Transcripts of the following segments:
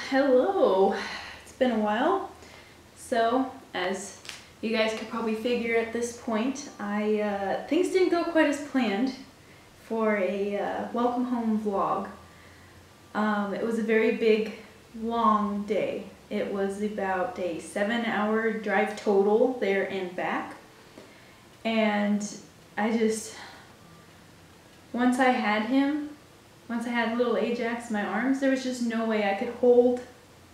Hello, it's been a while. So, as you guys could probably figure at this point, things didn't go quite as planned for a welcome home vlog. It was a very big, long day. It was about a 7-hour drive total there and back. And once I had little Ajax in my arms, there was just no way I could hold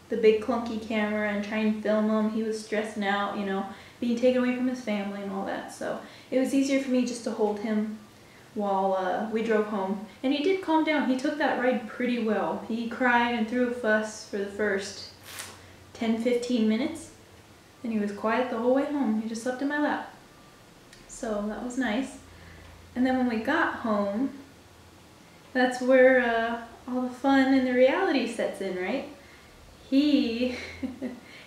the big clunky camera and try and film him. He was stressing out, being taken away from his family and all that. So it was easier for me just to hold him while we drove home. And he did calm down. He took that ride pretty well. He cried and threw a fuss for the first 10-15 minutes. And he was quiet the whole way home. He just slept in my lap. So that was nice. And then when we got home, that's where all the fun and the reality sets in, right? He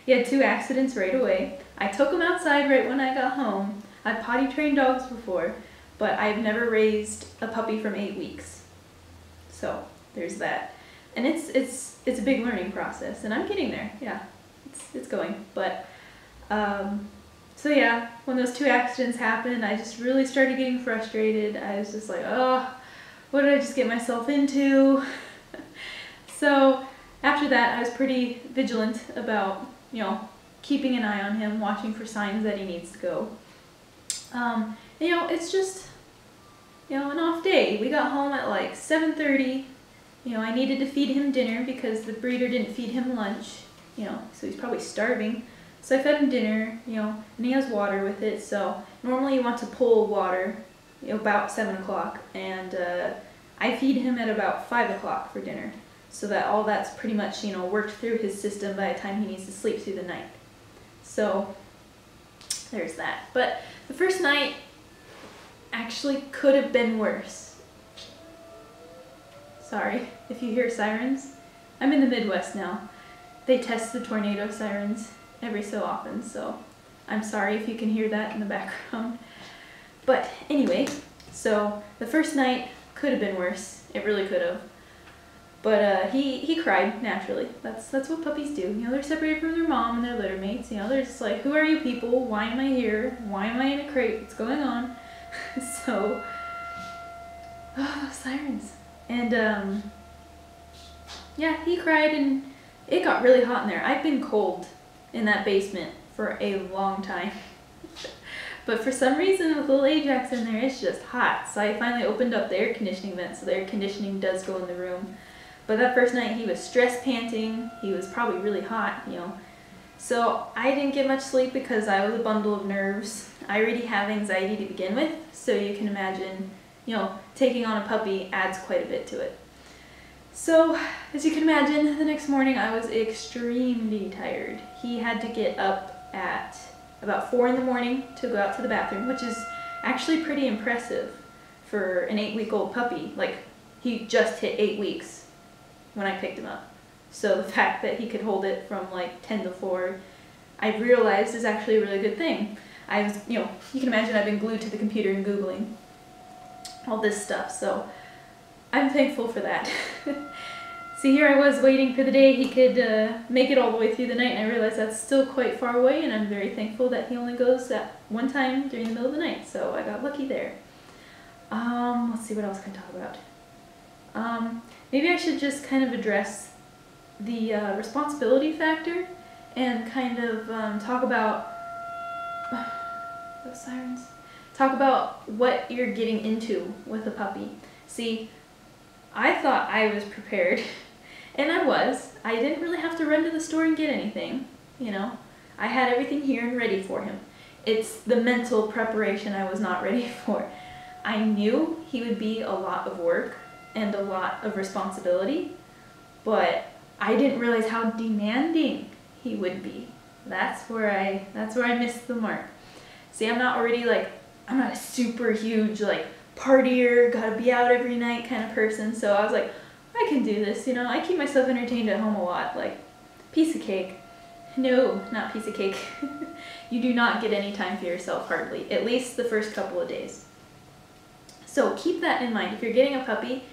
had 2 accidents right away. I took him outside right when I got home. I've potty trained dogs before, but I've never raised a puppy from 8 weeks. So there's that. And it's a big learning process, and I'm getting there. Yeah, it's going. But so yeah, when those 2 accidents happened, I just really started getting frustrated. I was just like, oh, what did I just get myself into? So after that, I was pretty vigilant about, keeping an eye on him, watching for signs that he needs to go. It's just, an off day. We got home at like 7:30. I needed to feed him dinner because the breeder didn't feed him lunch, so he's probably starving. So I fed him dinner, and he has water with it. So normally you want to pull water about 7 o'clock, and I feed him at about 5 o'clock for dinner, so that all that's pretty much worked through his system by the time he needs to sleep through the night. So there's that. But the first night actually could have been worse. Sorry if you hear sirens. I'm in the Midwest now. They test the tornado sirens every so often, so I'm sorry if you can hear that in the background. But anyway, so the first night could have been worse. It really could have. But he cried naturally. That's what puppies do. They're separated from their mom and their litter mates. They're just like, who are you people? Why am I here? Why am I in a crate? What's going on? So, sirens. And yeah, he cried, and it got really hot in there. I've been cold in that basement for a long time. But for some reason, with little Ajax in there, it's just hot. So I finally opened up the air conditioning vent, so the air conditioning does go in the room. But that first night, he was stress panting. He was probably really hot, So I didn't get much sleep because I was a bundle of nerves. I already have anxiety to begin with, so you can imagine, taking on a puppy adds quite a bit to it. So, as you can imagine, the next morning I was extremely tired. He had to get up at about 4 in the morning to go out to the bathroom, which is actually pretty impressive for an 8-week-old puppy. Like, he just hit 8 weeks when I picked him up. So the fact that he could hold it from like 10 to 4, I realized is actually a really good thing. I was, you can imagine I've been glued to the computer and Googling all this stuff, so I'm thankful for that. See, here I was waiting for the day he could make it all the way through the night, and I realized that's still quite far away, and I'm very thankful that he only goes that one time during the middle of the night, so I got lucky there. Let's see what else can I talk about. Maybe I should just kind of address the responsibility factor and kind of talk about those sirens. Talk about what you're getting into with a puppy. See, I thought I was prepared, and I was. I didn't really have to run to the store and get anything, I had everything here and ready for him. It's the mental preparation I was not ready for. I knew he would be a lot of work and a lot of responsibility, but I didn't realize how demanding he would be. That's where I missed the mark. See, I'm not a super huge partier, gotta be out every night kind of person, so I was like, I can do this, I keep myself entertained at home a lot, like, piece of cake. No, not piece of cake. You do not get any time for yourself, hardly, at least the first couple of days. So keep that in mind. If you're getting a puppy,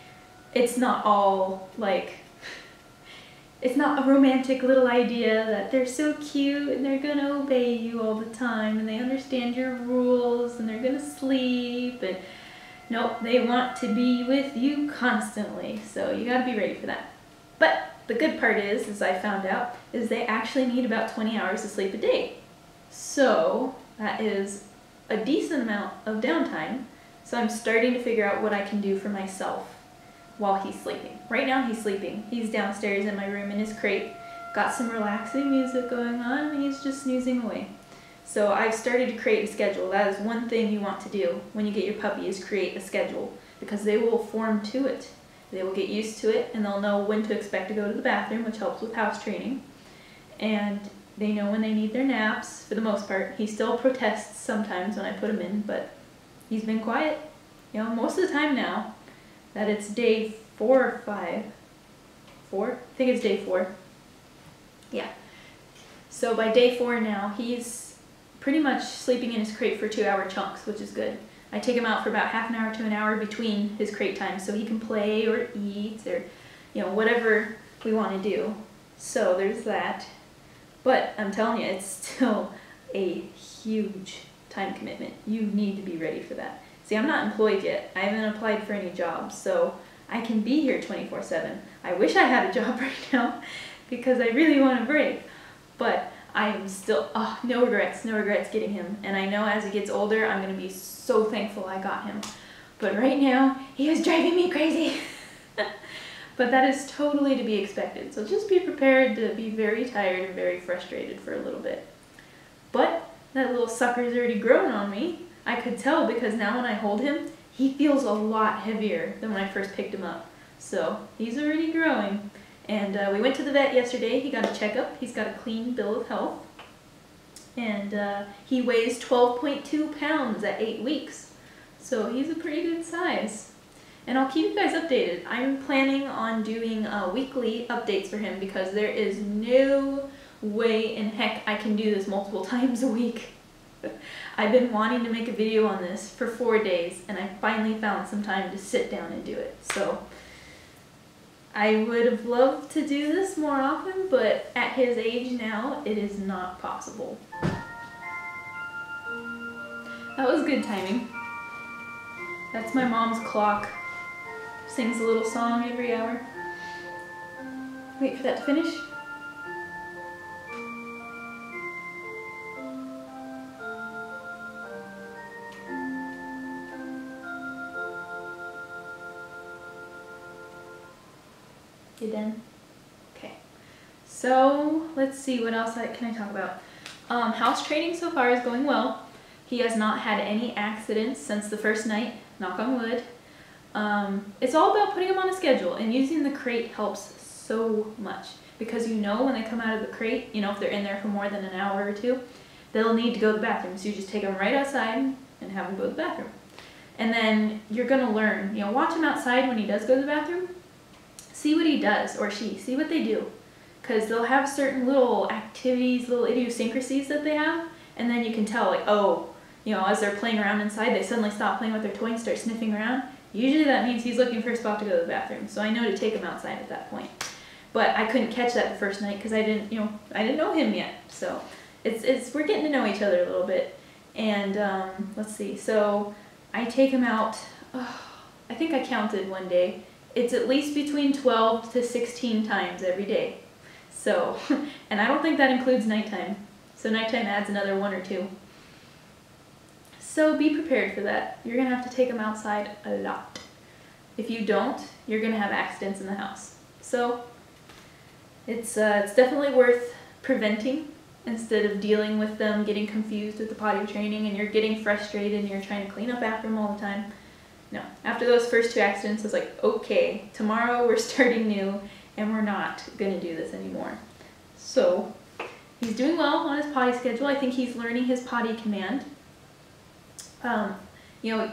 it's not all, it's not a romantic little idea that they're so cute and they're gonna obey you all the time and they understand your rules and they're gonna sleep. And nope, they want to be with you constantly. So you gotta be ready for that. But the good part is, as I found out, is they actually need about 20 hours of sleep a day. So that is a decent amount of downtime. So I'm starting to figure out what I can do for myself while he's sleeping. Right now he's sleeping. He's downstairs in my room in his crate. Got some relaxing music going on and he's just snoozing away. So I've started to create a schedule. That is one thing you want to do when you get your puppy, is create a schedule, because they will form to it. They will get used to it and they'll know when to expect to go to the bathroom, which helps with house training. And they know when they need their naps, for the most part. He still protests sometimes when I put him in, but he's been quiet. You know, most of the time now that it's day 4 or 5. 4? I think it's day 4. Yeah. So by day 4 now, he's pretty much sleeping in his crate for 2-hour chunks, which is good. I take him out for about half an hour to an hour between his crate times so he can play or eat or, you know, whatever we want to do. So there's that. But I'm telling you, it's still a huge time commitment. You need to be ready for that. See, I'm not employed yet. I haven't applied for any jobs, so I can be here 24/7. I wish I had a job right now because I really want a break. But I'm still, no regrets getting him. And I know as he gets older, I'm going to be so thankful I got him. But right now, he is driving me crazy. But that is totally to be expected. So just be prepared to be very tired and very frustrated for a little bit. But that little sucker's already grown on me. I could tell because now when I hold him, he feels a lot heavier than when I first picked him up. So he's already growing. And we went to the vet yesterday. He got a checkup. He's got a clean bill of health. And he weighs 12.2 pounds at 8 weeks. So he's a pretty good size. And I'll keep you guys updated. I'm planning on doing weekly updates for him because there is no way in heck I can do this multiple times a week. I've been wanting to make a video on this for 4 days and I finally found some time to sit down and do it. So I would have loved to do this more often, but at his age now, it is not possible. That was good timing. That's my mom's clock. Sings a little song every hour. Wait for that to finish. You done? Okay. So let's see, what else can I talk about? House training so far is going well. He has not had any accidents since the first night, knock on wood. It's all about putting him on a schedule, and using the crate helps so much because you know when they come out of the crate, you know, if they're in there for more than an hour or two, they'll need to go to the bathroom. So you just take them right outside and have them go to the bathroom. And then you're gonna learn, you know, watch him outside when he does go to the bathroom. See what he does, or she, see what they do. Because they'll have certain little activities, little idiosyncrasies that they have, and then you can tell, like, oh, you know, as they're playing around inside, they suddenly stop playing with their toy and start sniffing around. Usually that means he's looking for a spot to go to the bathroom, so I know to take him outside at that point. But I couldn't catch that the first night because I didn't know him yet. So we're getting to know each other a little bit. And let's see, so I take him out, I think I counted one day. It's at least between 12 to 16 times every day. So, and I don't think that includes nighttime. So nighttime adds another 1 or 2. So be prepared for that. You're gonna have to take them outside a lot. If you don't, you're gonna have accidents in the house. So it's definitely worth preventing instead of dealing with them getting confused with the potty training and you're getting frustrated and you're trying to clean up after them all the time. No, after those first 2 accidents, I was like, okay, tomorrow we're starting new and we're not gonna do this anymore. So he's doing well on his potty schedule. I think he's learning his potty command. You know,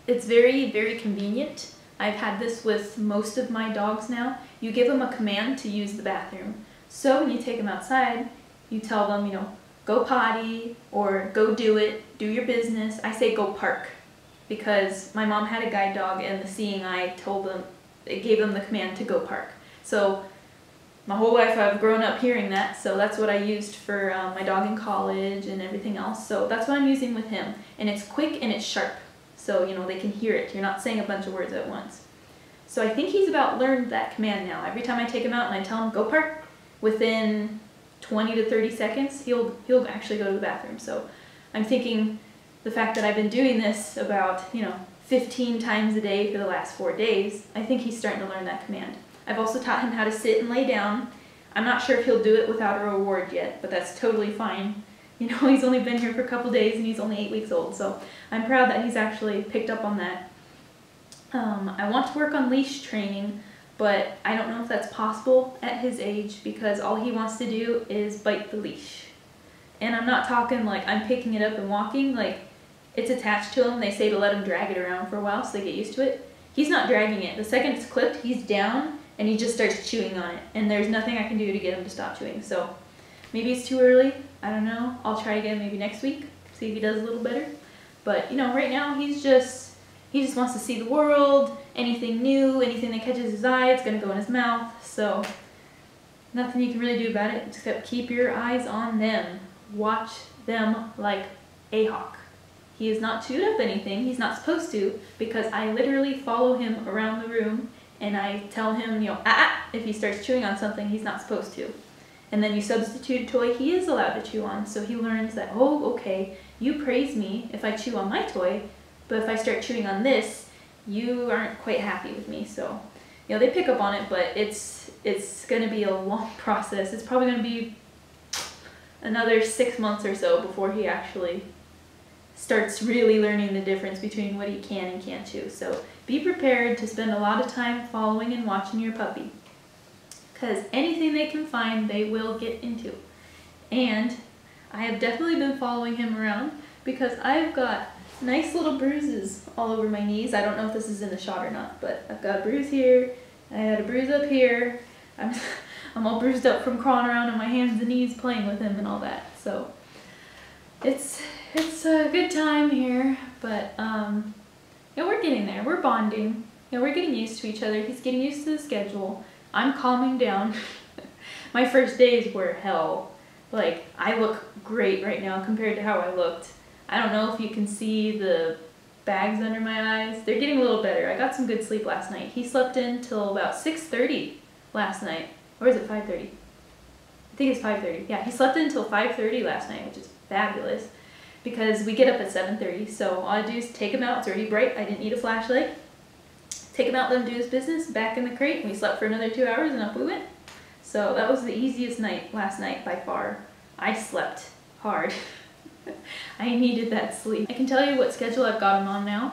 it's very, very convenient. I've had this with most of my dogs now. You give them a command to use the bathroom. So when you take them outside, you tell them, you know, go potty or go do it, do your business. I say go park because my mom had a guide dog and the seeing eye told them, it gave them the command to go park. So my whole life I've grown up hearing that, so that's what I used for my dog in college and everything else. So that's what I'm using with him, and it's quick and it's sharp, so you know they can hear it. You're not saying a bunch of words at once. So I think he's about learned that command now. Every time I take him out and I tell him go park, within 20 to 30 seconds he'll actually go to the bathroom. So I'm thinking the fact that I've been doing this about 15 times a day for the last 4 days, I think he's starting to learn that command. I've also taught him how to sit and lay down. I'm not sure if he'll do it without a reward yet, but that's totally fine. He's only been here for a couple days and he's only 8 weeks old, so I'm proud that he's actually picked up on that. I want to work on leash training, but I don't know if that's possible at his age because all he wants to do is bite the leash. And I'm not talking like I'm picking it up and walking, like it's attached to him. They say to let him drag it around for a while so they get used to it. He's not dragging it. The second it's clipped, he's down and he just starts chewing on it. And there's nothing I can do to get him to stop chewing. So maybe it's too early. I don't know. I'll try again maybe next week, see if he does a little better. But right now he just wants to see the world, anything new, anything that catches his eye, it's gonna go in his mouth. So nothing you can really do about it except keep your eyes on them. Watch them like a hawk. He is not chewed up anything. He's not supposed to, because I literally follow him around the room and I tell him, if he starts chewing on something he's not supposed to. And then you substitute a toy he is allowed to chew on, so he learns that, oh, okay, you praise me if I chew on my toy, but if I start chewing on this, you aren't quite happy with me. So, they pick up on it, but it's going to be a long process. It's probably going to be another 6 months or so before he actually starts really learning the difference between what he can and can't chew. So be prepared to spend a lot of time following and watching your puppy, because anything they can find they will get into. And I have definitely been following him around because I've got nice little bruises all over my knees. I don't know if this is in the shot or not, but I've got a bruise here, I had a bruise up here. I'm all bruised up from crawling around on my hands and knees playing with him and all that. So it's a good time here, but we're getting there. We're bonding. We're getting used to each other. He's getting used to the schedule. I'm calming down. My first days were hell. Like, I look great right now compared to how I looked. I don't know if you can see the bags under my eyes. They're getting a little better. I got some good sleep last night. He slept in till about 6:30 last night. Or is it 5:30? I think it's 5:30. Yeah, he slept in until 5:30 last night, which is fabulous because we get up at 7:30. So all I do is take him out. It's already bright. I didn't need a flashlight. Take him out, let him do his business, back in the crate, and we slept for another 2 hours and up we went. So that was the easiest night last night by far. I slept hard. I needed that sleep. I can tell you what schedule I've got him on now,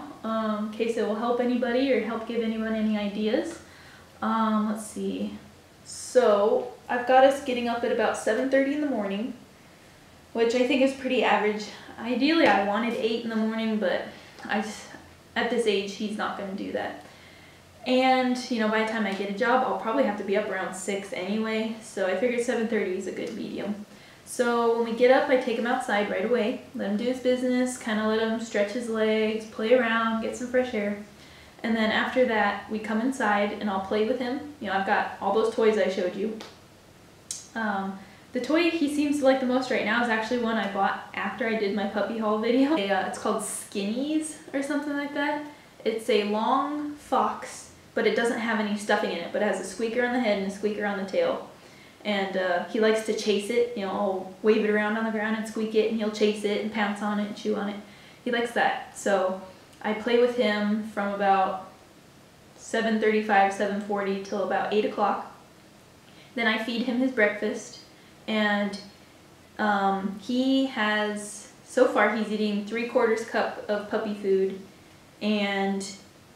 in case it will help anybody or help give anyone any ideas. Let's see. So I've got us getting up at about 7:30 in the morning, which I think is pretty average. Ideally I wanted 8 in the morning, but at this age he's not going to do that. And by the time I get a job I'll probably have to be up around 6 anyway, so I figured 7:30 is a good medium. So when we get up I take him outside right away, let him do his business, kind of let him stretch his legs, play around, get some fresh air. And then after that, we come inside and I'll play with him. I've got all those toys I showed you. The toy he seems to like the most right now is actually one I bought after I did my puppy haul video. It's called Skinnies or something like that. It's a long fox, but it doesn't have any stuffing in it, but it has a squeaker on the head and a squeaker on the tail. And he likes to chase it. I'll wave it around on the ground and squeak it, and he'll chase it and pounce on it and chew on it. He likes that. So I play with him from about 7:35, 7:40 till about 8 o'clock. Then I feed him his breakfast, and so far he's eating 3/4 cup of puppy food, and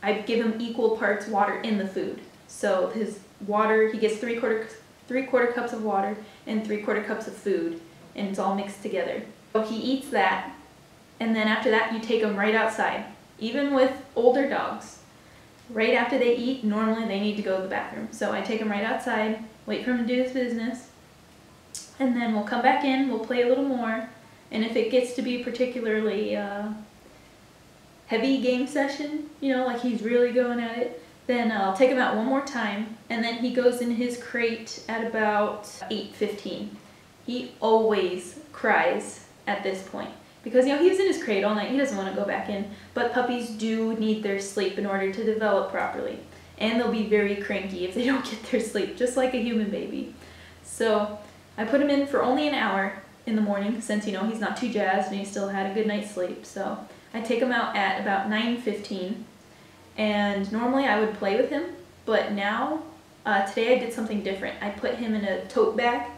I give him equal parts water in the food. So his water, he gets 3/4 cups of water and 3/4 cups of food, and it's all mixed together. So he eats that, and then after that you take him right outside. Even with older dogs, right after they eat, normally they need to go to the bathroom. So I take him right outside, wait for him to do his business, and then we'll come back in, we'll play a little more, and if it gets to be particularly heavy game session, like he's really going at it, Then I'll take him out one more time, and then he goes in his crate at about 8:15. He always cries at this point because, you know, he was in his crate all night. He doesn't want to go back in, but puppies do need their sleep in order to develop properly, and they'll be very cranky if they don't get their sleep, just like a human baby. So I put him in for only an hour in the morning since, you know, he's not too jazzed and he still had a good night's sleep. So I take him out at about 9:15. And normally I would play with him, but now, today I did something different. I put him in a tote bag,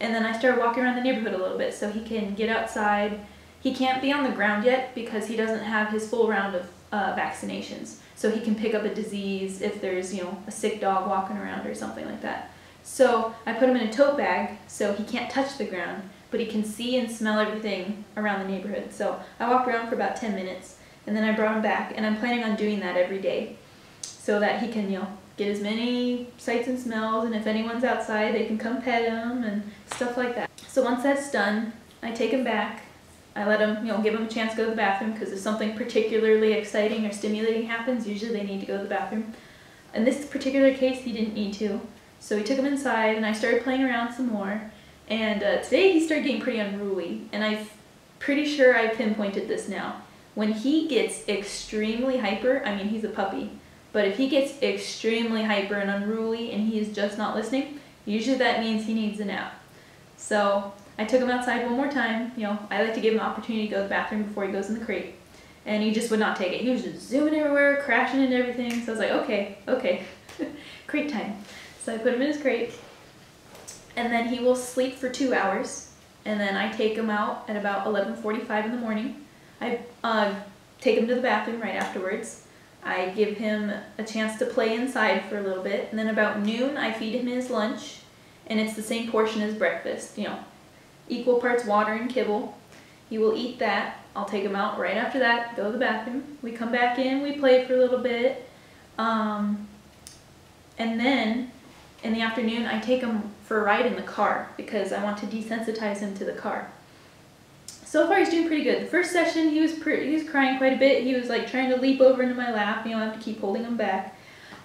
and then I started walking around the neighborhood a little bit so he can get outside. He can't be on the ground yet because he doesn't have his full round of vaccinations. So he can pick up a disease if there's, you know, a sick dog walking around or something like that. So I put him in a tote bag so he can't touch the ground, but he can see and smell everything around the neighborhood. So I walked around for about 10 minutes. And then I brought him back, and I'm planning on doing that every day so that he can, you know, get as many sights and smells, and if anyone's outside, they can come pet him and stuff like that. So once that's done, I take him back. I let him, you know, give him a chance to go to the bathroom because if something particularly exciting or stimulating happens, usually they need to go to the bathroom. In this particular case, he didn't need to. So we took him inside, and I started playing around some more. And today he started getting pretty unruly, and I'm pretty sure I pinpointed this now. When he gets extremely hyper, I mean, he's a puppy, but if he gets extremely hyper and unruly and he is just not listening, usually that means he needs a nap. So I took him outside one more time. You know, I like to give him an opportunity to go to the bathroom before he goes in the crate. And he just would not take it. He was just zooming everywhere, crashing into everything. So I was like, okay, crate time. So I put him in his crate, and then he will sleep for 2 hours. And then I take him out at about 11:45 in the morning. I take him to the bathroom right afterwards. I give him a chance to play inside for a little bit, and then about noon I feed him his lunch, and it's the same portion as breakfast, you know, equal parts water and kibble. He will eat that. I'll take him out right after that, go to the bathroom. We come back in, we play for a little bit, and then in the afternoon I take him for a ride in the car because I want to desensitize him to the car. So far he's doing pretty good. The first session he was crying quite a bit. He was like trying to leap over into my lap. You know, I have to keep holding him back.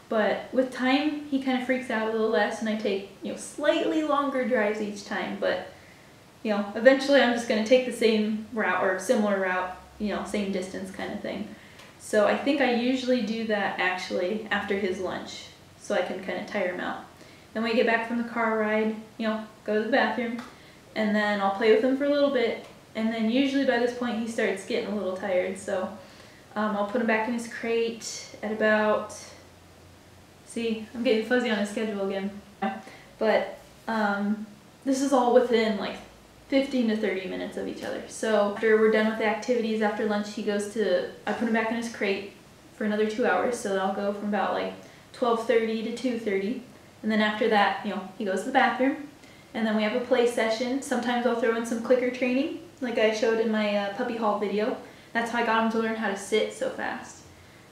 But with time he kind of freaks out a little less, and I take, you know, slightly longer drives each time. But, you know, eventually I'm just going to take the same route or similar route, you know, same distance kind of thing. So I think I usually do that actually after his lunch so I can kind of tire him out. Then we get back from the car ride, you know, go to the bathroom, and then I'll play with him for a little bit. And then usually by this point he starts getting a little tired, so I'll put him back in his crate at about, see, I'm getting fuzzy on his schedule again. But this is all within like 15 to 30 minutes of each other. So after we're done with the activities, after lunch he goes to, I put him back in his crate for another 2 hours, so I'll go from about like 12:30 to 2:30. And then after that, you know, he goes to the bathroom, and then we have a play session. Sometimes I'll throw in some clicker training, like I showed in my puppy haul video. That's how I got him to learn how to sit so fast.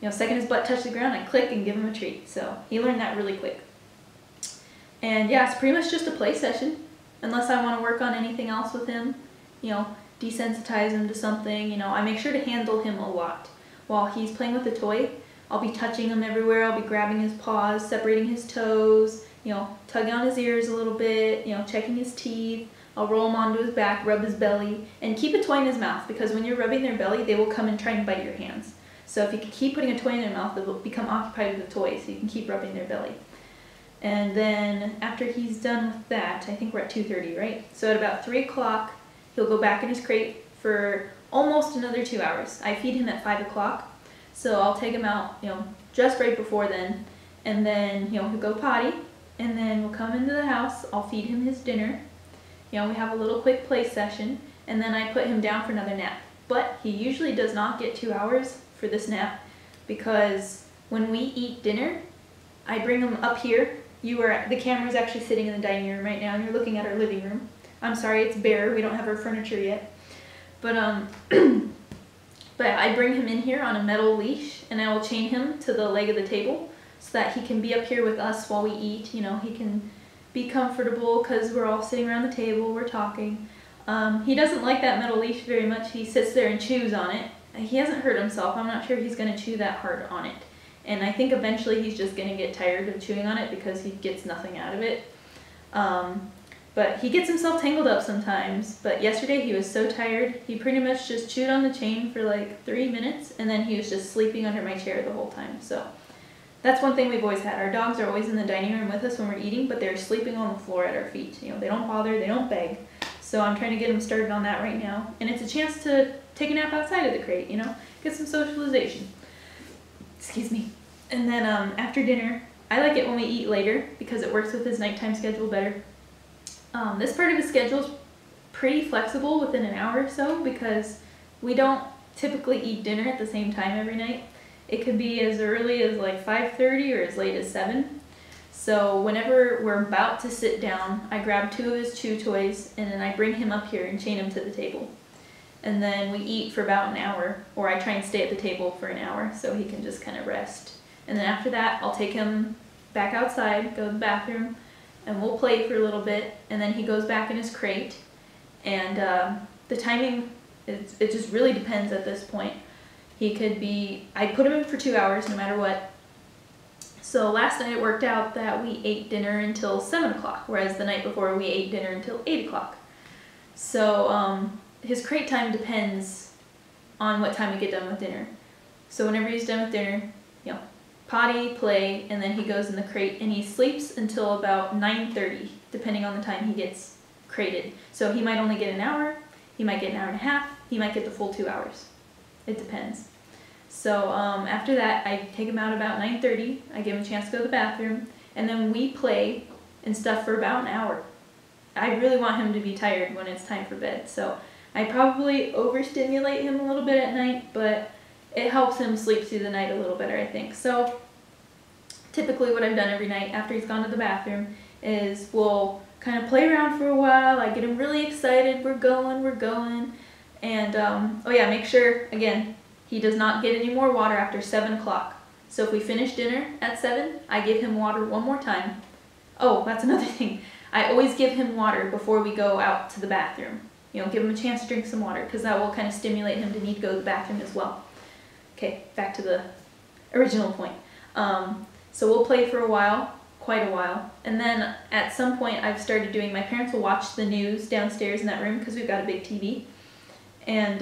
You know, second his butt touched the ground, I click and give him a treat. So he learned that really quick. And yeah, it's pretty much just a play session. Unless I want to work on anything else with him, you know, desensitize him to something, you know, I make sure to handle him a lot. While he's playing with the toy, I'll be touching him everywhere, I'll be grabbing his paws, separating his toes, you know, tugging on his ears a little bit, you know, checking his teeth. I'll roll him onto his back, rub his belly, and keep a toy in his mouth, because when you're rubbing their belly, they will come and try and bite your hands. So if you keep putting a toy in their mouth, they will become occupied with the toy, so you can keep rubbing their belly. And then after he's done with that, I think we're at 2:30, right? So at about 3 o'clock, he'll go back in his crate for almost another 2 hours. I feed him at 5 o'clock, so I'll take him out, you know, just right before then, and then, you know, he'll go potty, and then we'll come into the house, I'll feed him his dinner. You know, we have a little quick play session, and then I put him down for another nap. But he usually does not get 2 hours for this nap, because when we eat dinner, I bring him up here. The camera's actually sitting in the dining room right now, and you're looking at our living room. I'm sorry, it's bare, we don't have our furniture yet. But but I bring him in here on a metal leash, and I will chain him to the leg of the table so that he can be up here with us while we eat. You know, he can be comfortable because we're all sitting around the table, we're talking. He doesn't like that metal leash very much. He sits there and chews on it. He hasn't hurt himself. I'm not sure he's going to chew that hard on it. and I think eventually he's just gonna get tired of chewing on it because he gets nothing out of it. But he gets himself tangled up sometimes, but yesterday he was so tired, he pretty much just chewed on the chain for like 3 minutes, and then he was just sleeping under my chair the whole time. So that's one thing we've always had. Our dogs are always in the dining room with us when we're eating, but they're sleeping on the floor at our feet. You know, they don't bother, they don't beg. So I'm trying to get them started on that right now. And it's a chance to take a nap outside of the crate, you know, get some socialization. Excuse me. And then after dinner, I like it when we eat later because it works with his nighttime schedule better. This part of his schedule is pretty flexible within an hour or so because we don't typically eat dinner at the same time every night. It could be as early as like 5:30 or as late as 7. So whenever we're about to sit down, I grab 2 of his chew toys and then I bring him up here and chain him to the table. And then we eat for about an hour, or I try and stay at the table for an hour so he can just kind of rest. And then after that, I'll take him back outside, go to the bathroom, and we'll play for a little bit, and then he goes back in his crate. And the timing, it just really depends at this point. He could be, I put him in for 2 hours no matter what. So last night it worked out that we ate dinner until 7 o'clock, whereas the night before we ate dinner until 8 o'clock. So his crate time depends on what time we get done with dinner. So whenever he's done with dinner, you know, potty, play, and then he goes in the crate and he sleeps until about 9:30, depending on the time he gets crated. So he might only get an hour, he might get an hour and a half, he might get the full 2 hours. It depends. So after that, I take him out about 9:30, I give him a chance to go to the bathroom, and then we play and stuff for about an hour. I really want him to be tired when it's time for bed, so I probably overstimulate him a little bit at night, but it helps him sleep through the night a little better, I think. So typically what I've done every night after he's gone to the bathroom is we'll kind of play around for a while. I get him really excited. We're going. And, oh yeah, make sure, again, he does not get any more water after 7 o'clock. So if we finish dinner at 7, I give him water one more time. Oh, that's another thing. I always give him water before we go out to the bathroom. You know, give him a chance to drink some water because that will kind of stimulate him to need to go to the bathroom as well. Okay, back to the original point. So we'll play for a while, quite a while, and then at some point I've started doing, my parents will watch the news downstairs in that room because we've got a big TV, and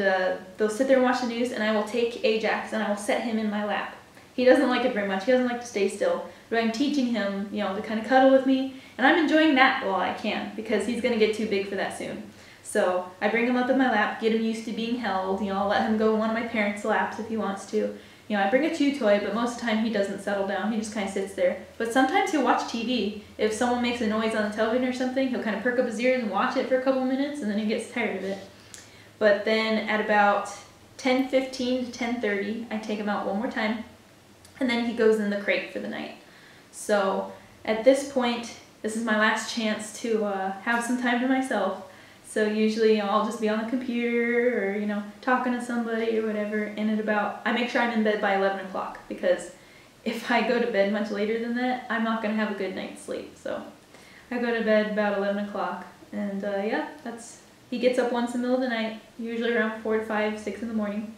they'll sit there and watch the news, and I will take Ajax and I will set him in my lap. He doesn't like it very much, he doesn't like to stay still, but I'm teaching him, you know, to kind of cuddle with me, and I'm enjoying that while I can because he's going to get too big for that soon. So I bring him up in my lap, get him used to being held, you know, I'll let him go in one of my parents' laps if he wants to. You know, I bring a chew toy, but most of the time he doesn't settle down, he just kind of sits there. But sometimes he'll watch TV. If someone makes a noise on the television or something, he'll kind of perk up his ears and watch it for a couple minutes, and then he gets tired of it. But then at about 10:15 to 10:30, I take him out one more time, and then he goes in the crate for the night. So at this point, this is my last chance to have some time to myself. So usually, you know, I'll just be on the computer or, you know, talking to somebody or whatever, and at about, I make sure I'm in bed by 11 o'clock because if I go to bed much later than that, I'm not going to have a good night's sleep. So I go to bed about 11 o'clock, and yeah, he gets up once in the middle of the night, usually around 4 to 5, 6 in the morning,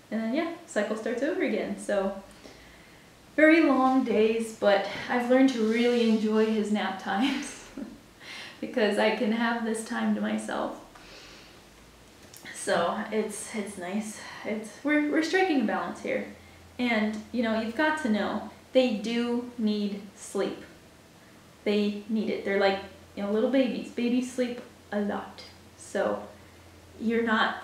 and then yeah, cycle starts over again. So very long days, but I've learned to really enjoy his nap times. Because I can have this time to myself. So it's nice. We're striking a balance here. And you know, you've got to know they do need sleep. They need it. They're like, you know, little babies. Babies sleep a lot. So you're not,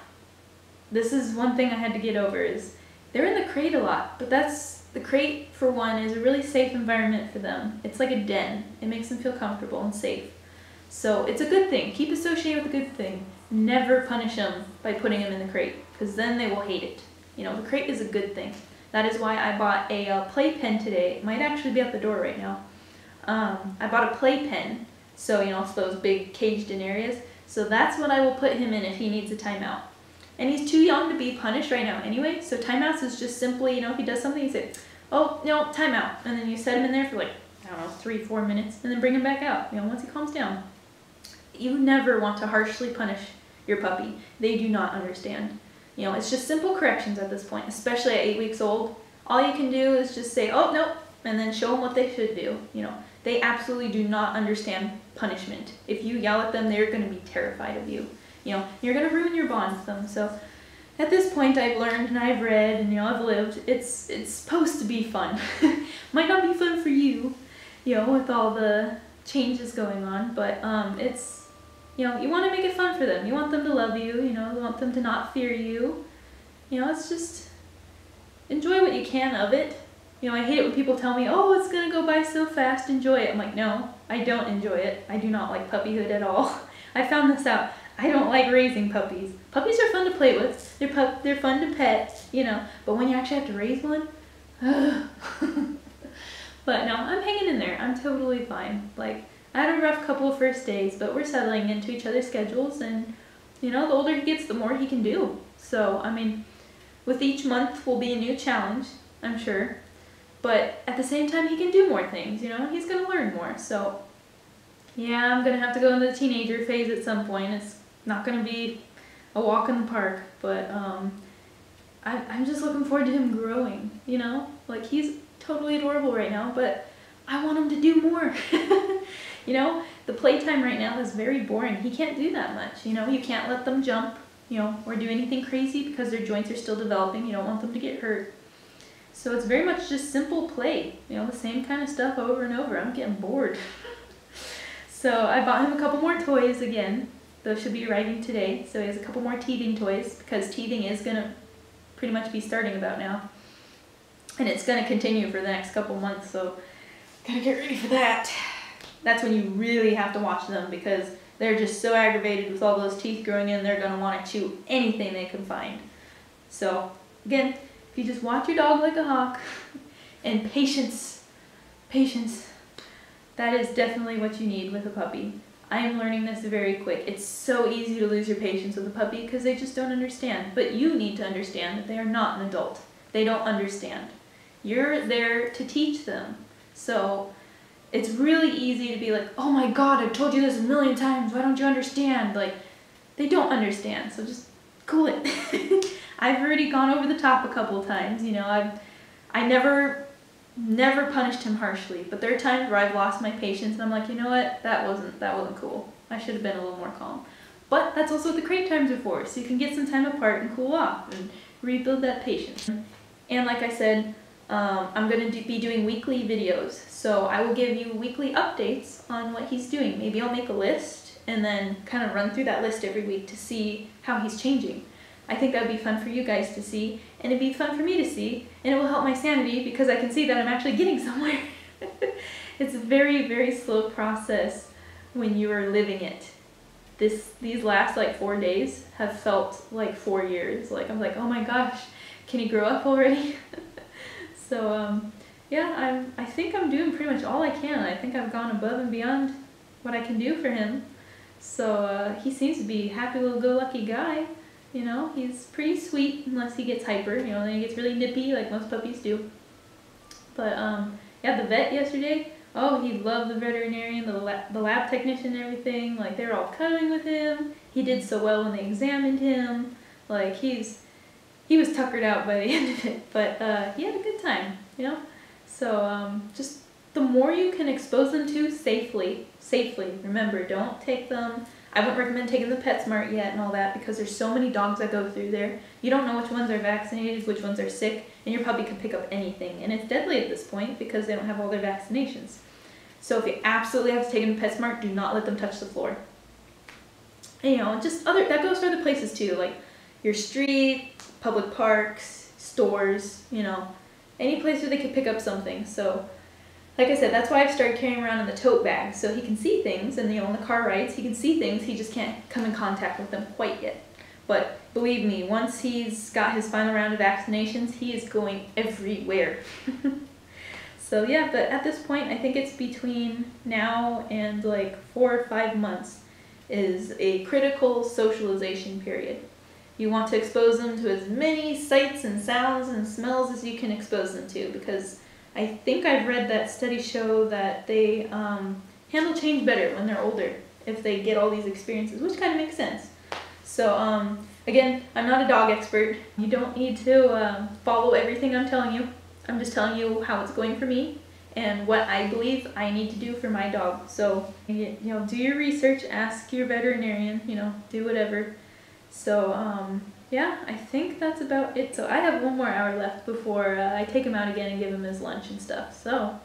this is one thing I had to get over is they're in the crate a lot, but the crate for one is a really safe environment for them. It's like a den. It makes them feel comfortable and safe. So it's a good thing. Keep associated with a good thing. Never punish them by putting them in the crate, because then they will hate it. You know, the crate is a good thing. That is why I bought a playpen today. It might actually be at the door right now. I bought a playpen, so you know, it's those big caged-in areas. So that's what I will put him in if he needs a timeout. And he's too young to be punished right now anyway, so timeouts is just simply, you know, if he does something, you say, oh, no, timeout. And then you set him in there for like, I don't know, 3-4 minutes, and then bring him back out, you know, once he calms down. You never want to harshly punish your puppy. They do not understand. You know, it's just simple corrections at this point, especially at 8 weeks old. All you can do is just say, oh, nope, and then show them what they should do. You know, they absolutely do not understand punishment. If you yell at them, they're going to be terrified of you. You know, you're going to ruin your bond with them. So at this point, I've learned and I've read and, you know, I've lived. It's supposed to be fun. Might not be fun for you, you know, with all the changes going on, but it's, you know, you want to make it fun for them. You want them to love you, you know, you want them to not fear you. You know, it's just enjoy what you can of it. You know, I hate it when people tell me, oh, it's going to go by so fast, enjoy it. I'm like, no, I don't enjoy it. I do not like puppyhood at all. I found this out. I don't like raising puppies. Puppies are fun to play with. They're fun to pet, you know, but when you actually have to raise one, but no, I'm hanging in there. I'm totally fine. Like, I had a rough couple of first days, but we're settling into each other's schedules, and, you know, the older he gets, the more he can do. So, I mean, with each month will be a new challenge, I'm sure. But at the same time, he can do more things, you know? He's going to learn more. So, yeah, I'm going to have to go into the teenager phase at some point. It's not going to be a walk in the park, but I'm just looking forward to him growing, you know? Like, he's totally adorable right now, but I want him to do more. You know, the playtime right now is very boring. He can't do that much, you know? You can't let them jump, you know, or do anything crazy because their joints are still developing. You don't want them to get hurt. So it's very much just simple play, you know, the same kind of stuff over and over. I'm getting bored. So I bought him a couple more toys again. Those should be arriving today. So he has a couple more teething toys because teething is going to pretty much be starting about now. And it's going to continue for the next couple months, so gotta get ready for that. That's when you really have to watch them because they're just so aggravated with all those teeth growing in, they're going to want to chew anything they can find. So again, if you just watch your dog like a hawk, and patience, that is definitely what you need with a puppy. I am learning this very quick. It's so easy to lose your patience with a puppy because they just don't understand. But you need to understand that they are not an adult. They don't understand. You're there to teach them. So it's really easy to be like, oh my God, I've told you this a million times. Why don't you understand? Like, they don't understand. So just cool it. I've already gone over the top a couple of times, you know. I never punished him harshly, but there are times where I've lost my patience and I'm like, you know what, that wasn't cool. I should have been a little more calm. But that's also what the crate times are for, so you can get some time apart and cool off and rebuild that patience. And like I said, I'm going to be doing weekly videos, so I will give you weekly updates on what he's doing. Maybe I'll make a list and then kind of run through that list every week to see how he's changing. I think that would be fun for you guys to see, and it'd be fun for me to see, and it will help my sanity because I can see that I'm actually getting somewhere. It's a very, very slow process when you are living it. These last like 4 days have felt like 4 years. Like, I'm like, oh my gosh, can he grow up already? So yeah, I think I'm doing pretty much all I can. I think I've gone above and beyond what I can do for him. So he seems to be a happy little go lucky guy. You know, he's pretty sweet unless he gets hyper, you know, then he gets really nippy like most puppies do. But yeah, the vet yesterday, oh, he loved the veterinarian, the lab technician and everything. Like, they were all cuddling with him. He did so well when they examined him. Like, he was tuckered out by the end of it, but he had a good time, you know. So just the more you can expose them to safely, remember, don't take them. I wouldn't recommend taking the PetSmart yet and all that because there's so many dogs that go through there. You don't know which ones are vaccinated, which ones are sick, and your puppy could pick up anything. And it's deadly at this point because they don't have all their vaccinations. So if you absolutely have to take them to PetSmart, do not let them touch the floor. And, you know, just that goes for other places too, like your street, public parks, stores, you know, any place where they could pick up something. So like I said, that's why I've started carrying around in the tote bag, so he can see things, and, you know, on the car rides, he can see things, he just can't come in contact with them quite yet. But believe me, once he's got his final round of vaccinations, he is going everywhere. So yeah, but at this point, I think it's between now and like 4 or 5 months is a critical socialization period. You want to expose them to as many sights and sounds and smells as you can expose them to, because I think I've read that studies show that they handle change better when they're older if they get all these experiences, which kind of makes sense. So again, I'm not a dog expert. You don't need to follow everything I'm telling you. I'm just telling you how it's going for me and what I believe I need to do for my dog. So, you know, do your research, ask your veterinarian, you know, do whatever. So, yeah, I think that's about it. So I have 1 more hour left before I take him out again and give him his lunch and stuff. So,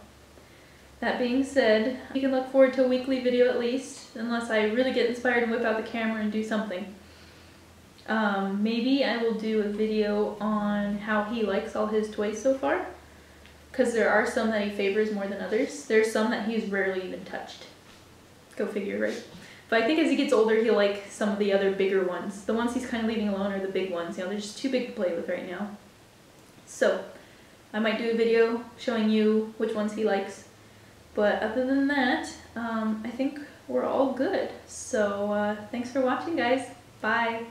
that being said, you can look forward to a weekly video at least, unless I really get inspired and whip out the camera and do something. Maybe I will do a video on how he likes all his toys so far, because there are some that he favors more than others. There's some that he's rarely even touched. Go figure, right? But I think as he gets older, he'll like some of the other bigger ones. The ones he's kind of leaving alone are the big ones. You know, they're just too big to play with right now. So, I might do a video showing you which ones he likes. But other than that, I think we're all good. So, thanks for watching, guys. Bye.